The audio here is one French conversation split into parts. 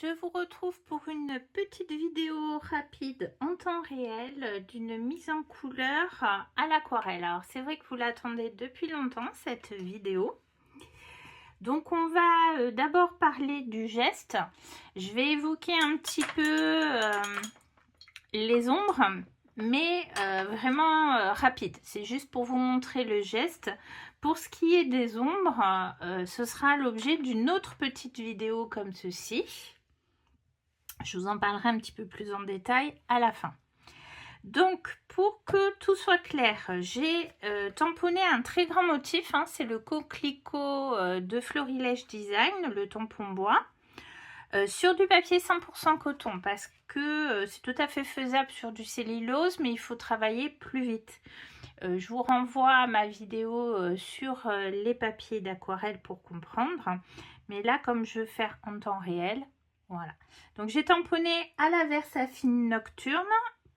Je vous retrouve pour une petite vidéo rapide en temps réel d'une mise en couleur à l'aquarelle. Alors c'est vrai que vous l'attendez depuis longtemps cette vidéo. Donc on va d'abord parler du geste. Je vais évoquer un petit peu les ombres, mais vraiment rapide. C'est juste pour vous montrer le geste. Pour ce qui est des ombres, ce sera l'objet d'une autre petite vidéo comme ceci. Je vous en parlerai un petit peu plus en détail à la fin. Donc, pour que tout soit clair, j'ai tamponné un très grand motif. Hein, c'est le coquelicot de Florilège Design, le tampon bois, sur du papier 100% coton, parce que c'est tout à fait faisable sur du cellulose, mais il faut travailler plus vite. Je vous renvoie à ma vidéo sur les papiers d'aquarelle pour comprendre. Mais là, comme je veux faire en temps réel, voilà. Donc j'ai tamponné à la Versafine Nocturne.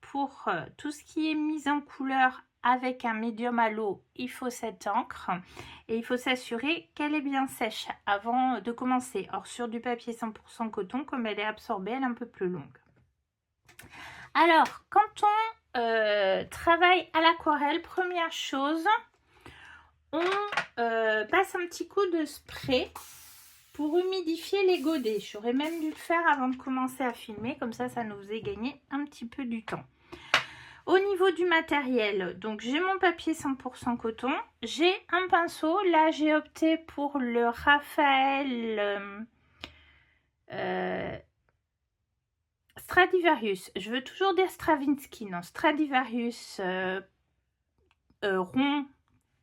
Pour tout ce qui est mise en couleur avec un médium à l'eau, il faut cette encre. Et il faut s'assurer qu'elle est bien sèche avant de commencer. Or sur du papier 100% coton, comme elle est absorbée, elle est un peu plus longue. Alors, quand on travaille à l'aquarelle, première chose, on passe un petit coup de spray pour humidifier les godets. J'aurais même dû le faire avant de commencer à filmer, comme ça, ça nous faisait gagner un petit peu du temps. Au niveau du matériel, donc j'ai mon papier 100% coton, j'ai un pinceau. Là, j'ai opté pour le Raphaël Stradivarius. Je veux toujours dire Stravinsky, non, Stradivarius rond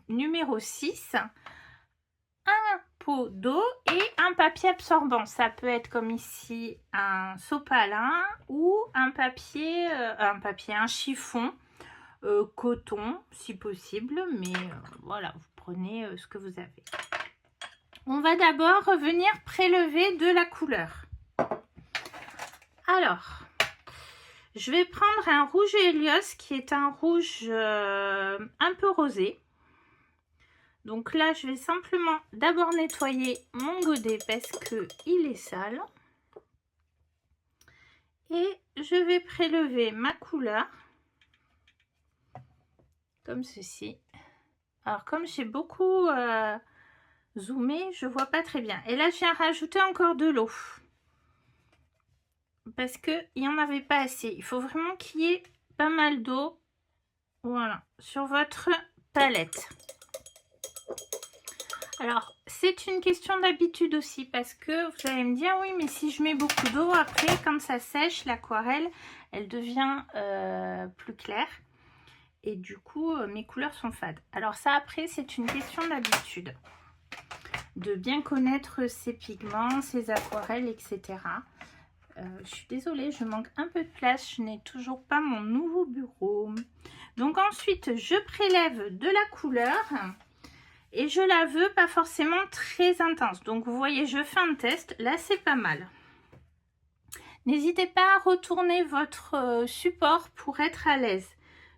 numéro 6. Un pot d'eau et un papier absorbant. Ça peut être comme ici un sopalin ou un papier, un chiffon coton si possible, mais voilà, vous prenez ce que vous avez. On va d'abord venir prélever de la couleur. Alors, je vais prendre un rouge Helios qui est un rouge un peu rosé. Donc là, je vais simplement d'abord nettoyer mon godet parce qu'il est sale. Et je vais prélever ma couleur comme ceci. Alors comme j'ai beaucoup zoomé, je vois pas très bien. Et là, je viens rajouter encore de l'eau. Parce qu'il n'y en avait pas assez. Il faut vraiment qu'il y ait pas mal d'eau. Voilà, sur votre palette. Alors, c'est une question d'habitude aussi, parce que vous allez me dire, oui, mais si je mets beaucoup d'eau, après, quand ça sèche, l'aquarelle, elle devient plus claire. Et du coup, mes couleurs sont fades. Alors ça, après, c'est une question d'habitude. De bien connaître ses pigments, ses aquarelles, etc. Je suis désolée, je manque un peu de place. Je n'ai toujours pas mon nouveau bureau. Donc ensuite, je prélève de la couleur. Et je la veux pas forcément très intense. Donc vous voyez, je fais un test. Là, c'est pas mal. N'hésitez pas à retourner votre support pour être à l'aise.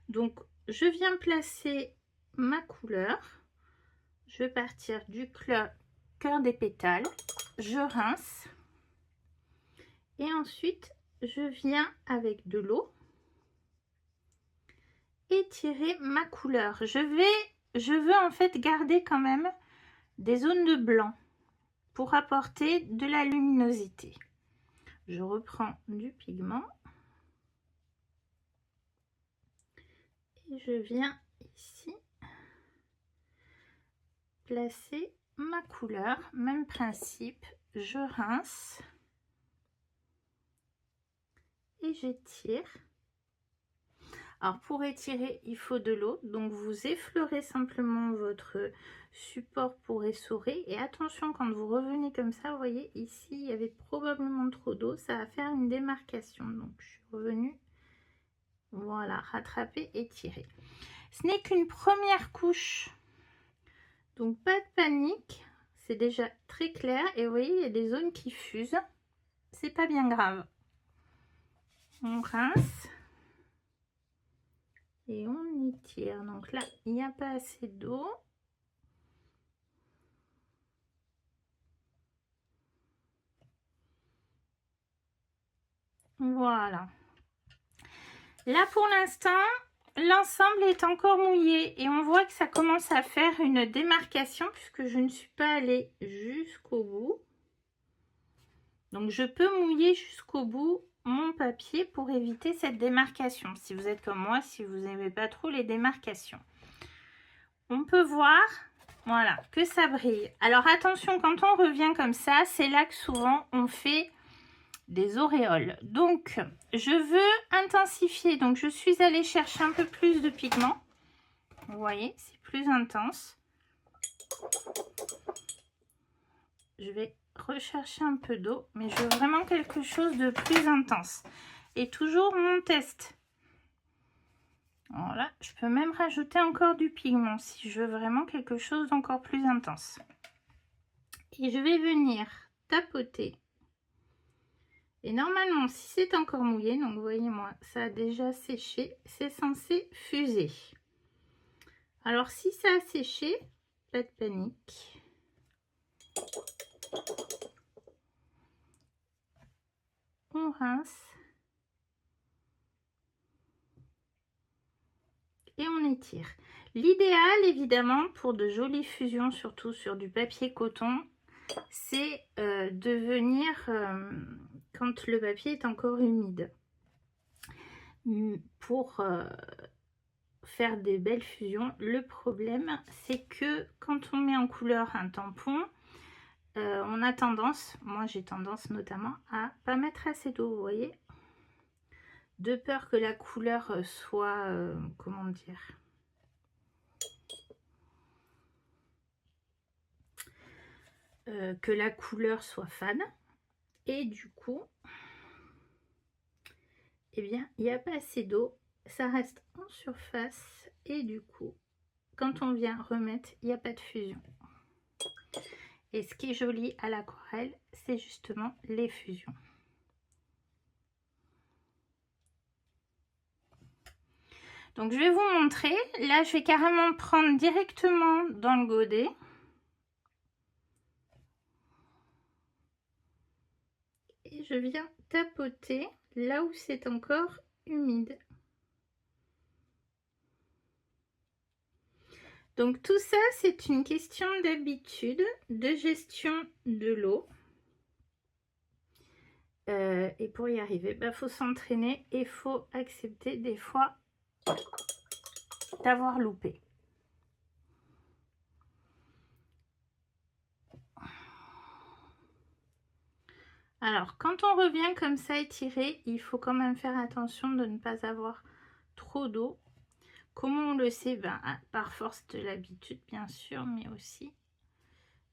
Donc, je viens placer ma couleur. Je vais partir du cœur des pétales. Je rince. Et ensuite, je viens avec de l'eau étirer ma couleur. Je veux en fait garder quand même des zones de blanc pour apporter de la luminosité. Je reprends du pigment et je viens ici placer ma couleur. Même principe, je rince et j'étire. Alors pour étirer, il faut de l'eau, donc vous effleurez simplement votre support pour essorer. Et attention, quand vous revenez comme ça, vous voyez ici, il y avait probablement trop d'eau, ça va faire une démarcation. Donc je suis revenue, voilà, rattraper, étirer. Ce n'est qu'une première couche, donc pas de panique, c'est déjà très clair. Et vous voyez, il y a des zones qui fusent, c'est pas bien grave. On rince. Et on étire. Donc là, il n'y a pas assez d'eau. Voilà. Là, pour l'instant, l'ensemble est encore mouillé et on voit que ça commence à faire une démarcation puisque je ne suis pas allée jusqu'au bout. Donc, je peux mouiller jusqu'au bout mon papier pour éviter cette démarcation. Si vous êtes comme moi, si vous n'aimez pas trop les démarcations. On peut voir, voilà, que ça brille. Alors, attention, quand on revient comme ça, c'est là que souvent on fait des auréoles. Donc, je veux intensifier. Donc, je suis allée chercher un peu plus de pigment. Vous voyez, c'est plus intense. Je vais rechercher un peu d'eau, mais je veux vraiment quelque chose de plus intense. Et toujours mon test. Voilà, je peux même rajouter encore du pigment si je veux vraiment quelque chose d'encore plus intense. Et je vais venir tapoter. Et normalement, si c'est encore mouillé, donc voyez-moi, ça a déjà séché, c'est censé fuser. Alors si ça a séché, pas de panique. On rince. Et on étire. L'idéal, évidemment, pour de jolies fusions, surtout sur du papier coton, c'est de venir quand le papier est encore humide. Pour faire des belles fusions, le problème, c'est que quand on met en couleur un tampon, on a tendance, moi j'ai tendance notamment, à pas mettre assez d'eau, vous voyez, de peur que la couleur soit, comment dire, que la couleur soit fade, et du coup, eh bien, il n'y a pas assez d'eau, ça reste en surface, et du coup, quand on vient remettre, il n'y a pas de fusion. Et ce qui est joli à l'aquarelle, c'est justement les fusions. Donc, je vais vous montrer. Là, je vais carrément prendre directement dans le godet. Et je viens tapoter là où c'est encore humide. Donc, tout ça, c'est une question d'habitude, de gestion de l'eau. Et pour y arriver, il faut s'entraîner et il faut accepter des fois d'avoir loupé. Alors, quand on revient comme ça étiré, il faut quand même faire attention de ne pas avoir trop d'eau. Comment on le sait? Par force de l'habitude, bien sûr, mais aussi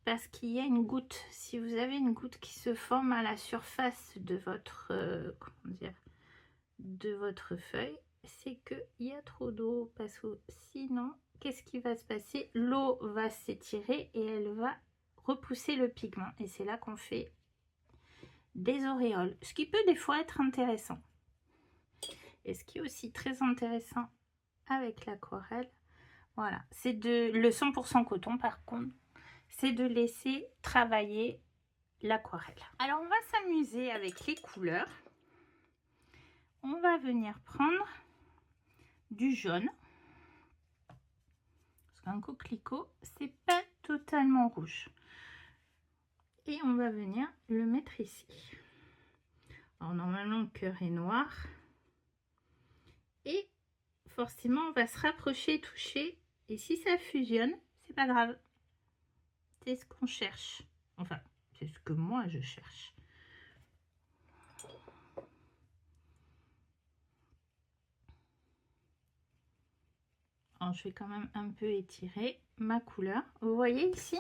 parce qu'il y a une goutte. Si vous avez une goutte qui se forme à la surface de votre, comment dire, de votre feuille, c'est qu'il y a trop d'eau. Parce que sinon, qu'est-ce qui va se passer? L'eau va s'étirer et elle va repousser le pigment. Et c'est là qu'on fait des auréoles, ce qui peut des fois être intéressant. Et ce qui est aussi très intéressant avec l'aquarelle, voilà, c'est de le 100% coton par contre, c'est de laisser travailler l'aquarelle. Alors on va s'amuser avec les couleurs. On va venir prendre du jaune, parce qu'un coquelicot c'est pas totalement rouge. Et on va venir le mettre ici. Alors normalement le cœur est noir. Et forcément on va se rapprocher, toucher. Et si ça fusionne, c'est pas grave. C'est ce qu'on cherche. Enfin, c'est ce que moi je cherche. Alors, je vais quand même un peu étirer ma couleur. Vous voyez ici?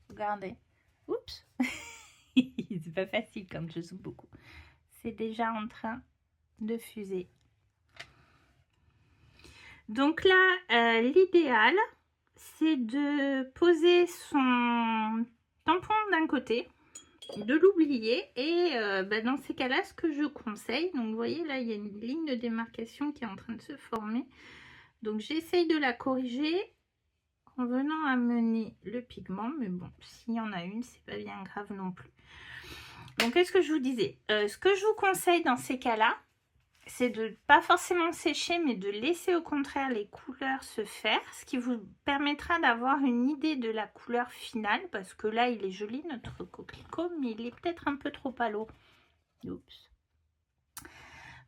Regardez. Oups. C'est pas facile comme je zoome beaucoup. C'est déjà en train de fuser. Donc là, l'idéal, c'est de poser son tampon d'un côté, de l'oublier et dans ces cas-là, ce que je conseille, donc vous voyez là, il y a une ligne de démarcation qui est en train de se former. Donc j'essaye de la corriger en venant amener le pigment, mais bon, s'il y en a une, c'est pas bien grave non plus. Donc, qu'est-ce que je vous disais? Ce que je vous conseille dans ces cas-là, c'est de pas forcément sécher, mais de laisser au contraire les couleurs se faire, ce qui vous permettra d'avoir une idée de la couleur finale, parce que là, il est joli, notre coquelicot, mais il est peut-être un peu trop pâle. Oups.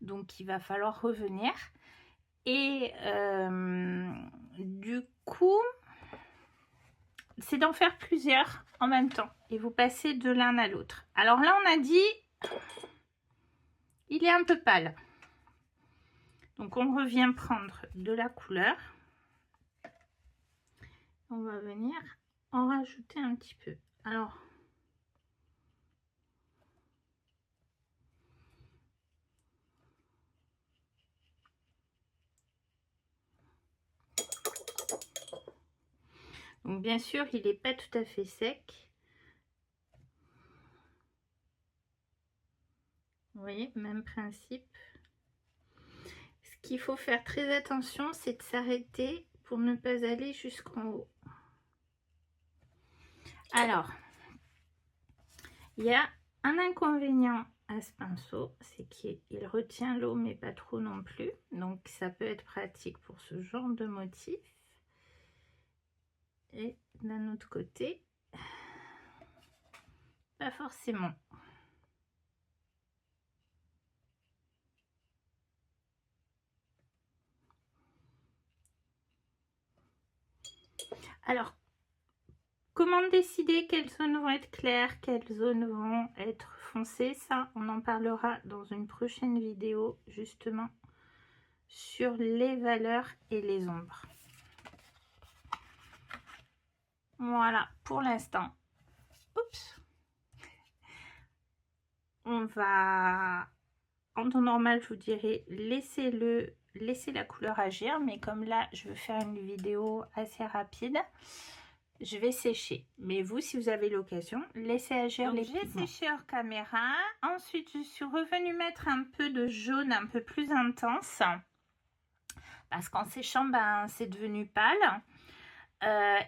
Donc, il va falloir revenir. Et du coup, c'est d'en faire plusieurs en même temps et vous passez de l'un à l'autre. Alors là, on a dit, il est un peu pâle. Donc, on revient prendre de la couleur. On va venir en rajouter un petit peu. Alors, donc bien sûr, il n'est pas tout à fait sec. Vous voyez, même principe. Ce qu'il faut faire très attention, c'est de s'arrêter pour ne pas aller jusqu'en haut. Alors, il y a un inconvénient à ce pinceau, c'est qu'il retient l'eau, mais pas trop non plus. Donc, ça peut être pratique pour ce genre de motif. Et d'un autre côté, pas forcément. Alors, comment décider quelles zones vont être claires, quelles zones vont être foncées? Ça, on en parlera dans une prochaine vidéo, justement, sur les valeurs et les ombres. Voilà, pour l'instant. Oups. On va, en temps normal, je vous dirais, laisser la couleur agir. Mais comme là, je veux faire une vidéo assez rapide, je vais sécher. Mais vous, si vous avez l'occasion, laissez agir les pigments. J'ai séché hors caméra. Ensuite, je suis revenue mettre un peu de jaune un peu plus intense. Parce qu'en séchant, ben, c'est devenu pâle.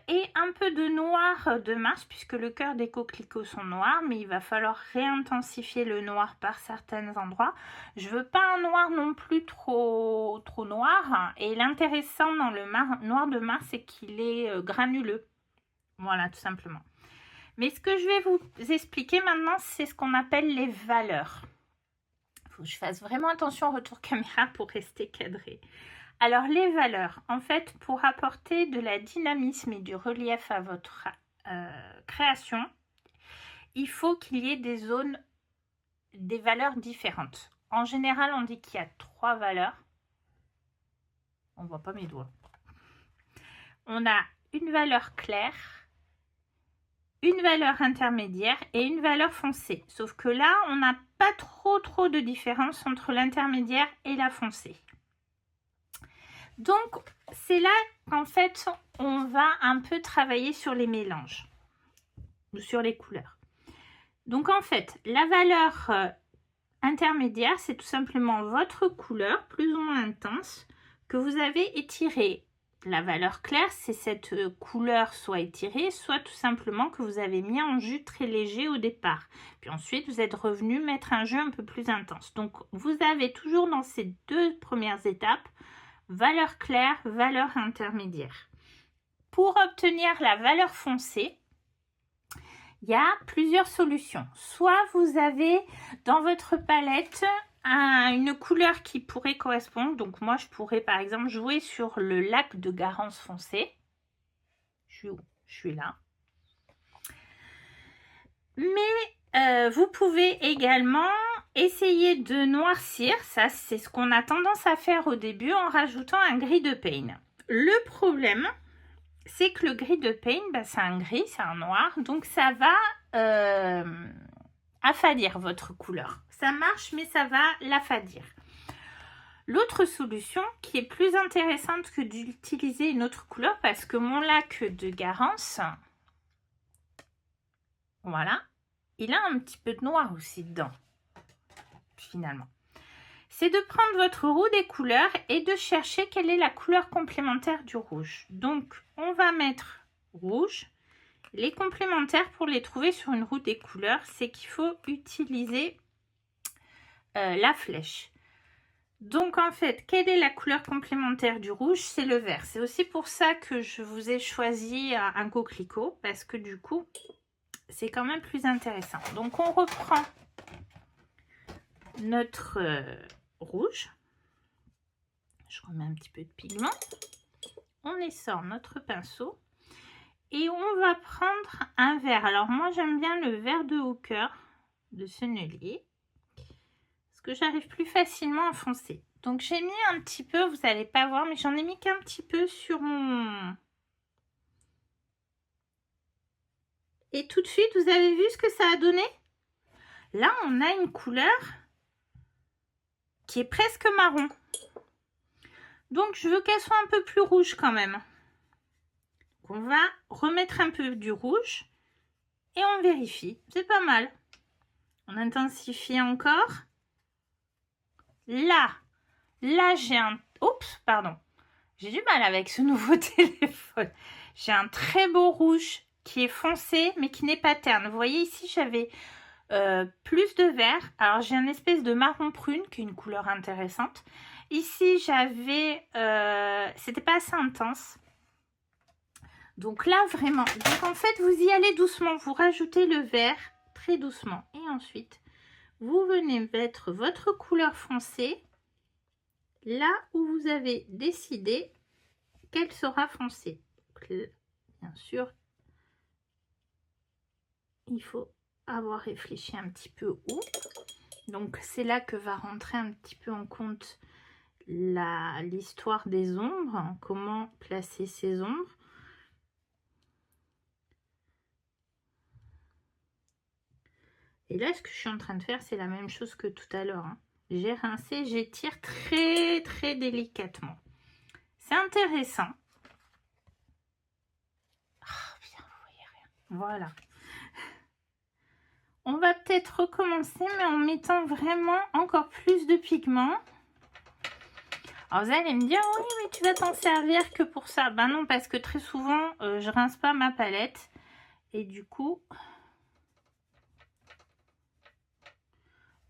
Et un peu de noir de Mars, puisque le cœur des coquelicots sont noirs, mais il va falloir réintensifier le noir par certains endroits. Je veux pas un noir non plus trop noir. Et l'intéressant dans le noir de Mars, c'est qu'il est granuleux. Voilà, tout simplement. Mais ce que je vais vous expliquer maintenant, c'est ce qu'on appelle les valeurs. Il faut que je fasse vraiment attention au retour caméra pour rester cadré. Alors, les valeurs, en fait, pour apporter de la dynamisme et du relief à votre création, il faut qu'il y ait des zones, des valeurs différentes. En général, on dit qu'il y a 3 valeurs. On ne voit pas mes doigts. On a une valeur claire, une valeur intermédiaire et une valeur foncée. Sauf que là, on n'a pas trop de différence entre l'intermédiaire et la foncée. Donc, c'est là qu'en fait, on va un peu travailler sur les mélanges ou sur les couleurs. Donc, en fait, la valeur intermédiaire, c'est tout simplement votre couleur plus ou moins intense que vous avez étirée. La valeur claire, c'est cette couleur soit étirée, soit tout simplement que vous avez mis en jus très léger au départ. Puis ensuite, vous êtes revenu mettre un jus un peu plus intense. Donc, vous avez toujours dans ces 2 premières étapes, valeur claire, valeur intermédiaire. Pour obtenir la valeur foncée, il y a plusieurs solutions. Soit vous avez dans votre palette une couleur qui pourrait correspondre. Donc moi, je pourrais par exemple jouer sur le lac de Garance foncé. Je suis où? Je suis là. Mais vous pouvez également essayer de noircir. Ça, c'est ce qu'on a tendance à faire au début en rajoutant un gris de paint. Le problème, c'est que le gris de paint, bah, c'est un gris, c'est un noir. Donc ça va affadir votre couleur. Ça marche, mais ça va l'affadir. L'autre solution qui est plus intéressante que d'utiliser une autre couleur, parce que mon lac de Garance, voilà, il a un petit peu de noir aussi dedans, finalement. C'est de prendre votre roue des couleurs et de chercher quelle est la couleur complémentaire du rouge. Donc, on va mettre rouge Les complémentaires, pour les trouver sur une roue des couleurs, c'est qu'il faut utiliser la flèche. Donc en fait, quelle est la couleur complémentaire du rouge? C'est le vert. C'est aussi pour ça que je vous ai choisi un coquelicot, parce que du coup, c'est quand même plus intéressant. Donc on reprend notre rouge. Je remets un petit peu de pigment. On essore notre pinceau. Et on va prendre un vert. Alors moi, j'aime bien le vert de Hooker de Sennelier. Parce que j'arrive plus facilement à foncer. Donc j'ai mis un petit peu, vous n'allez pas voir, mais j'en ai mis qu'un petit peu sur mon... Et tout de suite, vous avez vu ce que ça a donné? Là, on a une couleur qui est presque marron. Donc je veux qu'elle soit un peu plus rouge quand même. On va remettre un peu du rouge et on vérifie. C'est pas mal. On intensifie encore. Là j'ai un... Oups, pardon. J'ai du mal avec ce nouveau téléphone. J'ai un très beau rouge qui est foncé, mais qui n'est pas terne. Vous voyez ici, j'avais plus de vert. Alors, j'ai une espèce de marron prune, qui est une couleur intéressante. Ici, j'avais... c'était pas assez intense. Donc là, vraiment. Donc, en fait, vous y allez doucement. Vous rajoutez le vert très doucement. Et ensuite, vous venez mettre votre couleur foncée là où vous avez décidé qu'elle sera foncée. Donc, bien sûr, il faut avoir réfléchi un petit peu où. Donc, c'est là que va rentrer un petit peu en compte l'histoire des ombres. Comment placer ces ombres. Et là, ce que je suis en train de faire, c'est la même chose que tout à l'heure. Hein. J'ai rincé, j'étire très, très délicatement. C'est intéressant. Ah, bien, vous voyez rien. Voilà. On va peut-être recommencer, mais en mettant vraiment encore plus de pigments. Alors, vous allez me dire, oui, mais tu vas t'en servir que pour ça. Ben non, parce que très souvent, je rince pas ma palette. Et du coup...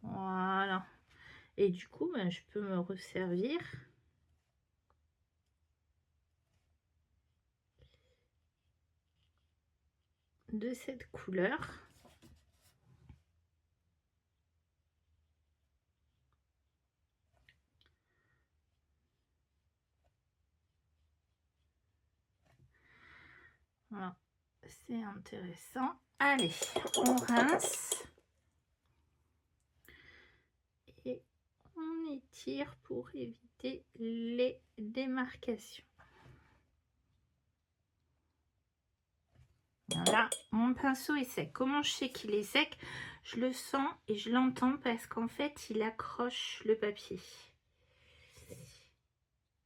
Voilà. Et du coup, ben, je peux me resservir. De cette couleur. Voilà, c'est intéressant. Allez, on rince. Et on étire pour éviter les démarcations. Voilà, mon pinceau est sec. Comment je sais qu'il est sec? Je le sens et je l'entends parce qu'en fait, il accroche le papier.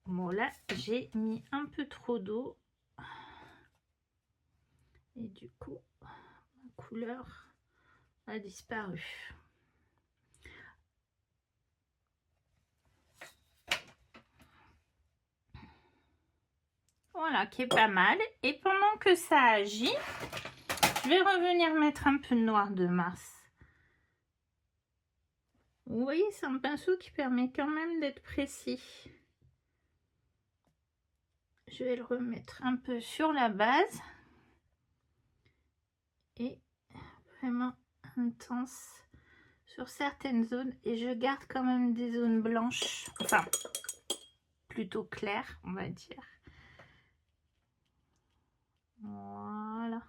Bon, là, j'ai mis un peu trop d'eau. Et du coup, ma couleur a disparu. Voilà, qui est pas mal. Et pendant que ça agit, je vais revenir mettre un peu de noir de Mars. Vous voyez, c'est un pinceau qui permet quand même d'être précis. Je vais le remettre un peu sur la base. Et vraiment intense sur certaines zones. Et je garde quand même des zones blanches. Enfin, plutôt claires, on va dire. Voilà.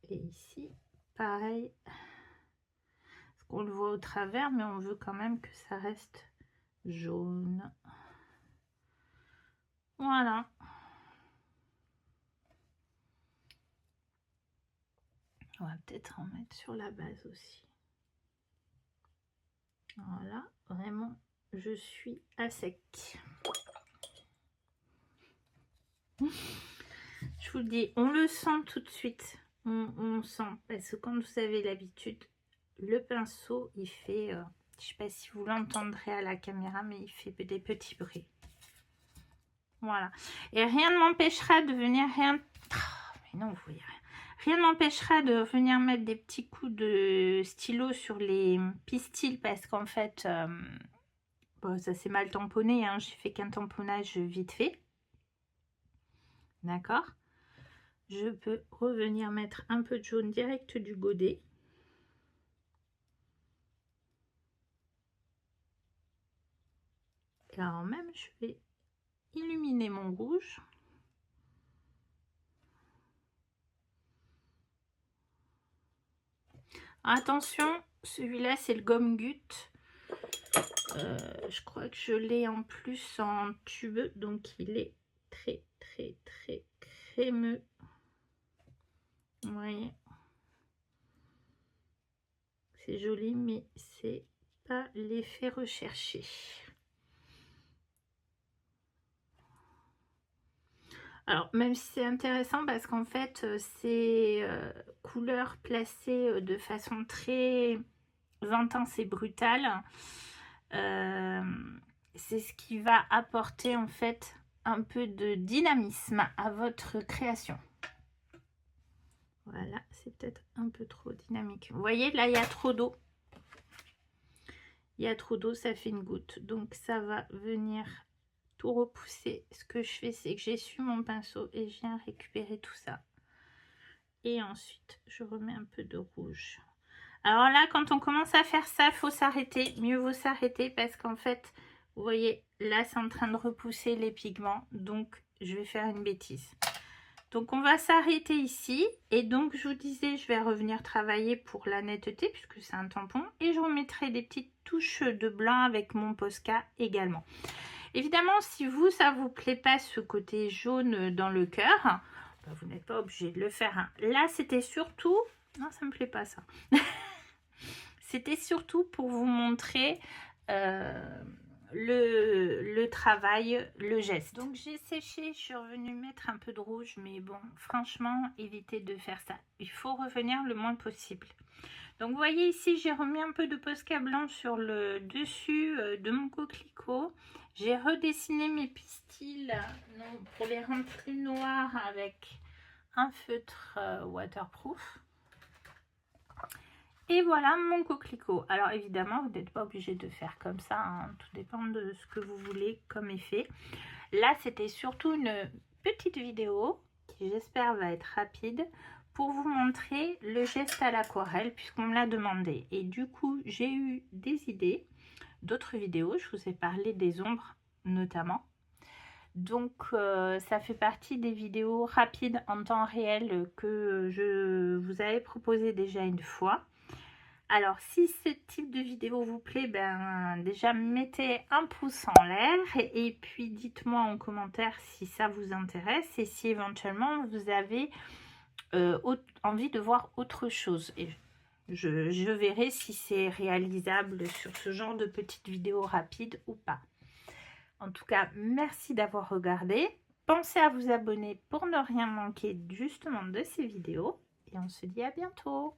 Et ici, pareil. Parce qu'on le voit au travers, mais on veut quand même que ça reste jaune. Voilà. On va peut-être en mettre sur la base aussi. Voilà, vraiment, je suis à sec. Je vous le dis, on le sent tout de suite. On sent, parce que quand vous avez l'habitude, le pinceau, il fait... je sais pas si vous l'entendrez à la caméra, mais il fait des petits bruits. Voilà. Et rien ne m'empêchera de venir Mais non, vous voyez rien. Rien ne m'empêchera de venir mettre des petits coups de stylo sur les pistils parce qu'en fait, bon, ça s'est mal tamponné. Hein, j'ai fait qu'un tamponnage vite fait. D'accord. Je peux revenir mettre un peu de jaune direct du godet. Et alors même, je vais illuminer mon rouge. Attention, celui-là, c'est le gomme goutte. Je crois que je l'ai en plus en tube, donc il est très crémeux. Vous voyez, c'est joli, mais c'est pas l'effet recherché. Alors, même si c'est intéressant parce qu'en fait, ces couleurs placées de façon très intense et brutale, c'est ce qui va apporter en fait un peu de dynamisme à votre création. Voilà, c'est peut-être un peu trop dynamique. Vous voyez, là, il y a trop d'eau. Il y a trop d'eau, ça fait une goutte. Donc, ça va venir tout repousser. Ce que je fais, c'est que j'essuie mon pinceau et je viens récupérer tout ça. Et ensuite, je remets un peu de rouge. Alors là, quand on commence à faire ça, il faut s'arrêter. Mieux vaut s'arrêter parce qu'en fait, vous voyez, là, c'est en train de repousser les pigments. Donc, je vais faire une bêtise. Donc, on va s'arrêter ici. Et donc, je vous disais, je vais revenir travailler pour la netteté puisque c'est un tampon. Et je remettrai des petites touches de blanc avec mon Posca également. Évidemment, si vous, ça vous plaît pas ce côté jaune dans le cœur, ben, vous n'êtes pas obligé de le faire. Hein. Là, c'était surtout... Non, ça me plaît pas ça. C'était surtout pour vous montrer le travail, le geste. Donc j'ai séché, je suis revenue mettre un peu de rouge, mais bon, franchement, évitez de faire ça. Il faut revenir le moins possible. Donc vous voyez ici, j'ai remis un peu de Posca blanc sur le dessus de mon coquelicot. J'ai redessiné mes pistils pour les rendre plus noirs avec un feutre waterproof. Et voilà mon coquelicot. Alors évidemment, vous n'êtes pas obligé de faire comme ça. Hein. Tout dépend de ce que vous voulez comme effet. Là, c'était surtout une petite vidéo qui j'espère va être rapide pour vous montrer le geste à l'aquarelle puisqu'on me l'a demandé. Et du coup, j'ai eu des idées d'autres vidéos. Je vous ai parlé des ombres notamment. Donc, ça fait partie des vidéos rapides en temps réel que je vous avais proposé déjà une fois. Alors, si ce type de vidéo vous plaît, ben déjà mettez un pouce en l'air et puis dites-moi en commentaire si ça vous intéresse et si éventuellement vous avez envie de voir autre chose. Et je verrai si c'est réalisable sur ce genre de petites vidéos rapides ou pas. En tout cas, merci d'avoir regardé. Pensez à vous abonner pour ne rien manquer justement de ces vidéos et on se dit à bientôt.